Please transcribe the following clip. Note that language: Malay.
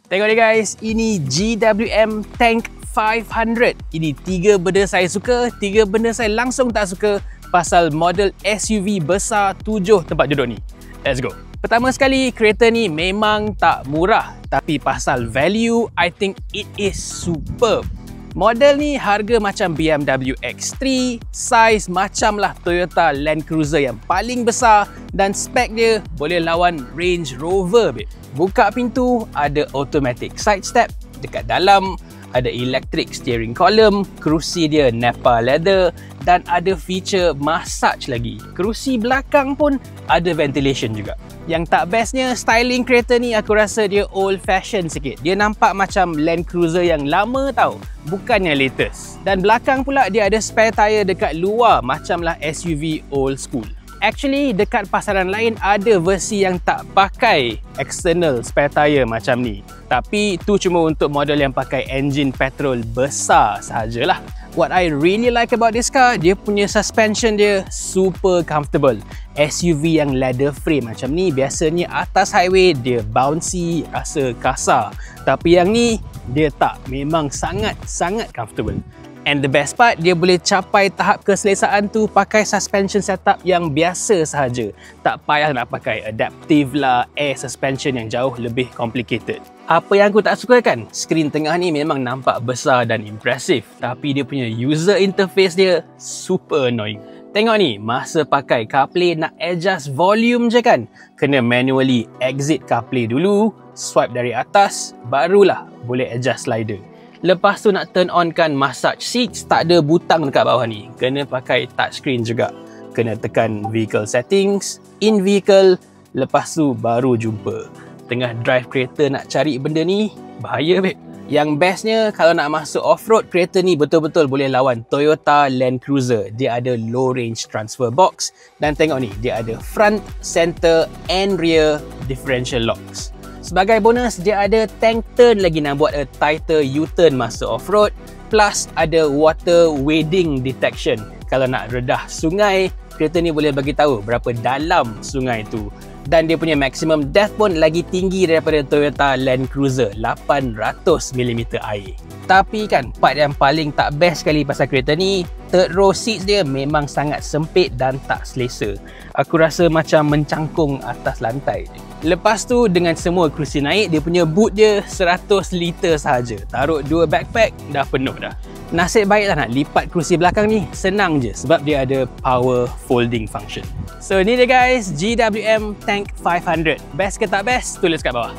Tengok ni guys, ini GWM Tank 500. Ini 3 benda saya suka, 3 benda saya langsung tak suka pasal model SUV besar 7 tempat duduk ni. Let's go. Pertama sekali, kereta ni memang tak murah, tapi pasal value, I think it is superb. Model ni harga macam BMW X3, size macam lah Toyota Land Cruiser yang paling besar dan spek dia boleh lawan Range Rover. Buka pintu, ada automatic side step, dekat dalam ada electric steering column, kerusi dia Nappa leather dan ada feature massage lagi. Kerusi belakang pun ada ventilation juga. Yang tak bestnya, styling kereta ni aku rasa dia old fashion sikit. Dia nampak macam Land Cruiser yang lama tau, bukan yang latest. Dan belakang pula dia ada spare tyre dekat luar macamlah SUV old school. Actually, dekat pasaran lain ada versi yang tak pakai external spare tyre macam ni. Tapi tu cuma untuk model yang pakai enjin petrol besar sahajalah. What I really like about this car, dia punya suspension dia super comfortable. SUV yang leather frame macam ni, biasanya atas highway dia bouncy, rasa kasar. Tapi yang ni, dia tak. Memang sangat comfortable. And the best part, dia boleh capai tahap keselesaan tu pakai suspension setup yang biasa sahaja. Tak payah nak pakai adaptive lah, air suspension yang jauh lebih complicated. Apa yang aku tak suka kan? Skrin tengah ni memang nampak besar dan impresif, tapi dia punya user interface dia super annoying. Tengok ni, masa pakai CarPlay nak adjust volume je kan? Kena manually exit CarPlay dulu, swipe dari atas, barulah boleh adjust slider. Lepas tu nak turn on kan massage seats, tak ada butang dekat bawah ni. Kena pakai touchscreen juga. Kena tekan vehicle settings, in vehicle, lepas tu baru jumpa. Tengah drive kereta nak cari benda ni, bahaya babe. Yang bestnya kalau nak masuk off-road, kereta ni betul-betul boleh lawan Toyota Land Cruiser. Dia ada low range transfer box dan tengok ni, dia ada front, center and rear differential locks. Sebagai bonus, dia ada tank turn lagi nak buat a tighter U-turn masa off-road. Plus ada water wading detection. Kalau nak redah sungai, kereta ni boleh bagi tahu berapa dalam sungai tu. Dan dia punya maximum depth pun lagi tinggi daripada Toyota Land Cruiser, 800mm air. Tapi kan, part yang paling tak best sekali pasal kereta ni, third row seats dia memang sangat sempit dan tak selesa. Aku rasa macam mencangkung atas lantai je. Lepas tu, dengan semua kerusi naik, dia punya boot dia 100 liter sahaja. Taruh 2 backpack, dah penuh dah. Nasib baiklah nak lipat kerusi belakang ni, senang je sebab dia ada power folding function. So ni dia guys, GWM Tank 500. Best ke tak best? Tulis kat bawah.